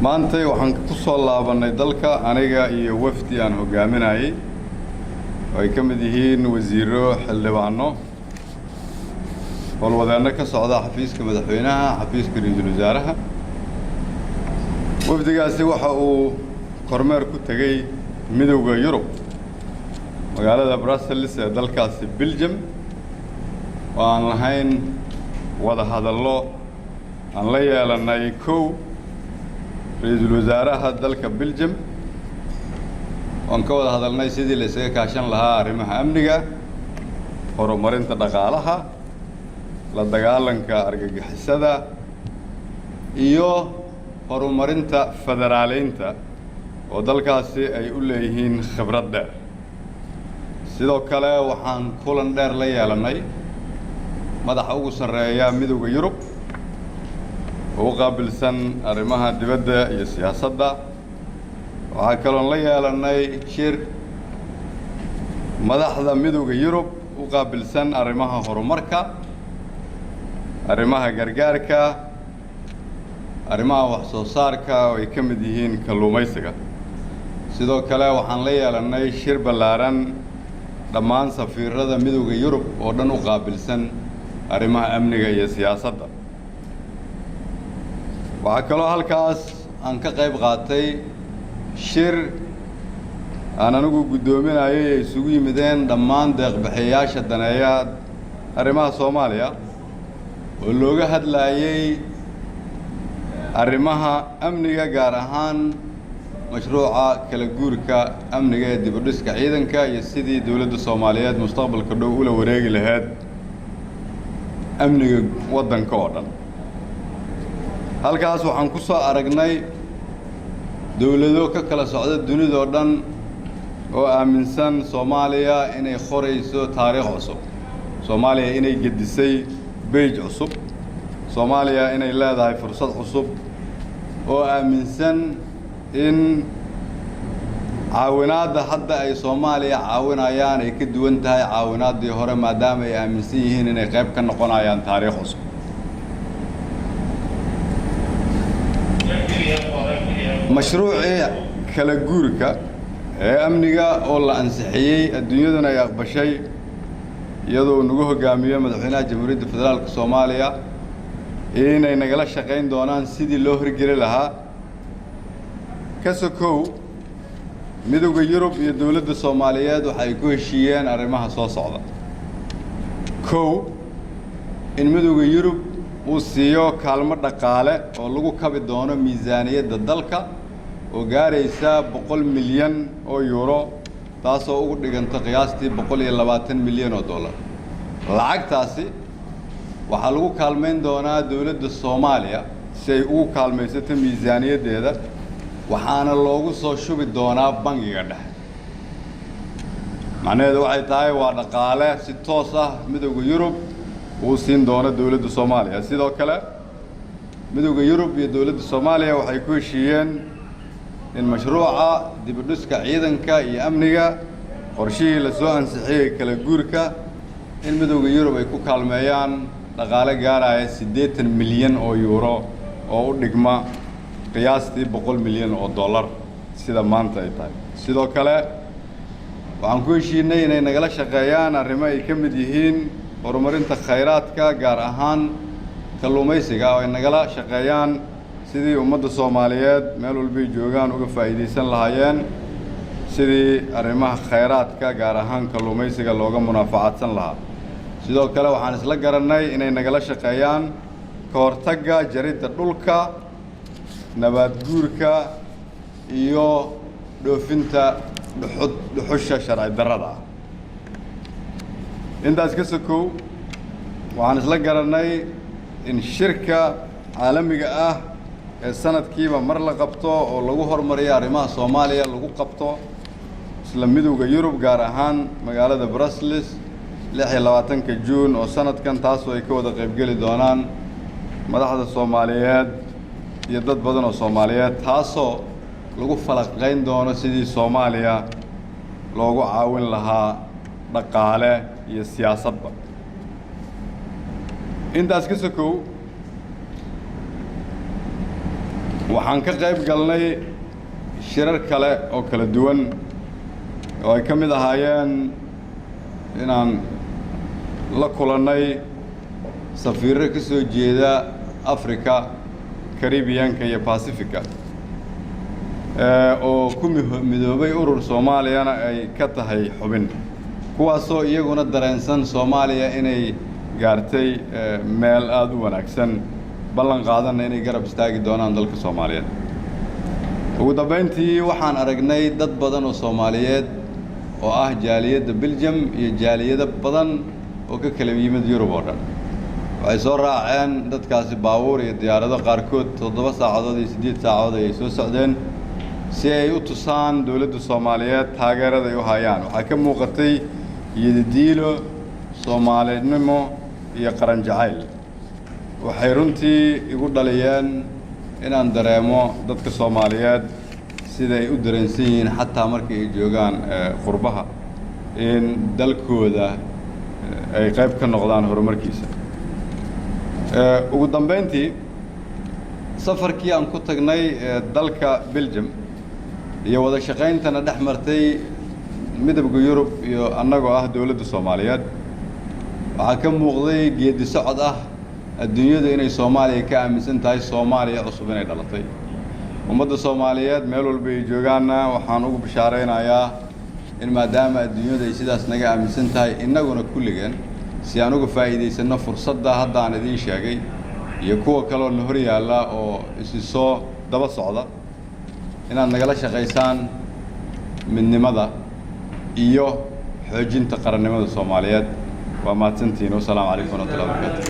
maanta waxaan ku soo laabanay dalka aniga iyo wafdi aan hogaaminayay oo ay ka mid yihiin wasiiro xildhibaano howlwadeenno ka socda xafiiska madaxweynaha xafiiska ra'iisul wasaaraha wafdigaasi waxa uu kormeer ku tagay midowga Yurub magaalada Brussels ee dalkaasi Belgium oo aan lahayn wada hadallo aan la yeelanay ra'iisul wasaaraha dalka Belgium aan ka wada hadalnay sidii la isaga kaashan lahaa arrimaha amniga horumarinta dhaqaalaha la dagaalanka argagixisada iyo horumarinta federaaleynta oo dalkaasi ay u leeyihiin khibrad dheer sidoo kale waxaan kulan dheer la yeelanay madaxa ugu sarreeya midowga Yurub oo qaabilsan arrimaha dibadda iyo siyaasadda waxaa kaloo la yeelanay shir madaxda midowga Yurub oo qaabilsan arrimaha horumarka arrimaha gargaarka arrimaha wax soo saarka oo ay ka mid yihiin kalluumaysiga sidoo kale waxaan la yeelanay shir ballaaran dhammaan safiirada midowga Yurub oo dhan u qaabilsan arrimaha amniga iyo siyaasadda waxaa kaloo halkaas aan ka qayb qaatay shir aan anigu guddoominayay ay isugu yimideen dhammaan deeq-bixiyayaasha daneeya arrimaha Soomaaliya oo looga hadlayay arrimaha amniga gaar ahaan mashruuca kala guurka amniga ee dib u dhiska ciidanka iyo sidii dawladda Soomaaliyeed mustaqbalka dhow ula wareegi lahayd amniga waddanka oo dhan halkaas waxaan ku soo aragnay dawlado ka kala socda dunida oo dhan oo aaminsan Soomaaliya inay qorayso taariikh cusub Soomaaliya inay gedisay page cusub Soomaaliya inay leedahay fursad cusub oo aaminsan in caawinaadda hadda ay Soomaaliya caawinayaan ay ka duwan tahay caawinaaddii hore maadaama ay aaminsan yihiin inay qayb ka noqonayaan taariikh cusub mashruucii kala guurka ee amniga oo la ansixiyay adduunyaduna ay aqbashay iyadoo nagu hogaamiyo madaxweynaha jamhuuriyadda federaalka Soomaaliya inay nagala shaqayn doonaan sidii loo hirgelin lahaa ka sokow midowga Yurub iyo dawladda Soomaaliyeed waxay ku heshiiyeen arrimaha soo socda in midowga Yurub uu siiyo kaalmo dhaqaale oo lagu kabi doono miisaaniyadda dalka oo gaaraysa 100 milyan oo euro taasoo ugu dhiganta qiyaastii 120 milyan oo dollar lacagtaasi waxaa lagu kaalmeyn doonaa dawladda Soomaaliya si ay ugu kaalmaysato miisaaniyaddeeda waxaana loogu soo shubi doonaa bangiga dhexe macnaheedu waxay tahay waa dhaqaale si toos ah midowga Yurub uu siin doono dawladda Soomaaliya sidoo kale midowga Yurub iyo dawladda Soomaaliya waxay ku heshiiyeen in mashruuca dib u dhiska ciidanka iyo amniga qorshihii la soo ansixiyay kala guurka in midowga Yurub ay ku kaalmeeyaan dhaqaale gaaraya 80 milyan oo euro oo u dhigma qiyaastii 100 milyan oo dollar sida maanta ay tahay sidoo kale waxaan ku heshiinay inay nagala shaqeeyaan arrimo ay ka mid yihiin horumarinta khayraadka gaar ahaan kalluumaysiga oo ay nagala shaqeeyaan sidii ummadda Soomaaliyeed meel walba joogaan uga faa'iideysan lahaayeen sidii arrimaha khayraadka gaar ahaan kalluumaysiga looga munaafacadsan lahaa sidoo kale waxaan isla garanay inay nagala shaqeeyaan ka hortagga jaridda dhulka nabaad guurka iyo dhoofinta dhuxusha sharci darrada intaas ka sokow waxaan isla garanay in shirka caalamiga ah ee sanadkiiba mar la qabto oo lagu horumariyo arrimaha Soomaaliya lagu qabto isla midowga Yurub gaar ahaan magaalada Brussels 26 Juun oo sanadkan taasoo ay ka wada qayb gali doonaan madaxda Soomaaliyeed iyo dad badan oo Soomaaliyeed taasoo lagu falaqayn doono sidii Soomaaliya loogu caawin lahaa dhaqaale iyo siyaasadba intaas ka sokow waxaan ka qayb galnay shirar kale oo kala duwan oo ay ka mid ahaayeen inaan la kulannay safiirro ka soo jeeda Afrika, Caribbean-ka iyo Pacific-ka oo ku midoobay urur Soomaaliyana ay ka tahay xubin kuwaasoo iyaguna dareensan Soomaaliya inay gaartay meel aad u wanaagsan ballan qaadana inay garab istaagi doonaan dalka Soomaaliyeed. ugu dambeyntii waxaan aragnay dad badan oo Soomaaliyeed oo ah jaaliyadda Belgium iyo jaaliyado badan oo ka kala yimid Yurub oo dhan waxay soo raaceen dadkaasi baabuur iyo diyaarado qaarkood 7 saacadood iyo 8 saacadood ay soo socdeen si ay u tusaan dawladda Soomaaliyeed taageerada ay u hayaan waxaa ka muuqatay yiddiilo Soomaalinimo iyo qaran jacayl waxay runtii igu dhaliyeen inaan dareemo dadka Soomaaliyeed sida ay u dareensan yihiin xataa markii ay joogaan qurbaha in dalkooda ay qayb ka noqdaan horumarkiisa. ugu dambeyntii safarkii aan ku tagnay dalka Belgium iyo wada shaqayntana dhex martay midowga Yurub iyo annagoo ah dawladda Soomaaliyeed waxaa ka muuqday geedi socod ah adduunyada inay Soomaaliya ka aaminsan tahay Soomaaliya cusub inay dhalatay ummadda Soomaaliyeed meel walba ay joogaanna waxaan ugu bishaareynayaa in maadaama adduunyada ay sidaas naga aaminsan tahay innaguna kulligeen si aan uga faa'iideysano fursadda hadda aan idin sheegay iyo kuwa kale oo hor yaalla oo isi soo daba socda inaad nagala shaqaysaan midnimada iyo xoojinta qarannimada Soomaaliyeed waa mahadsantihiin. Wassalaamu calaykum warahmatullahi wabarakatuh.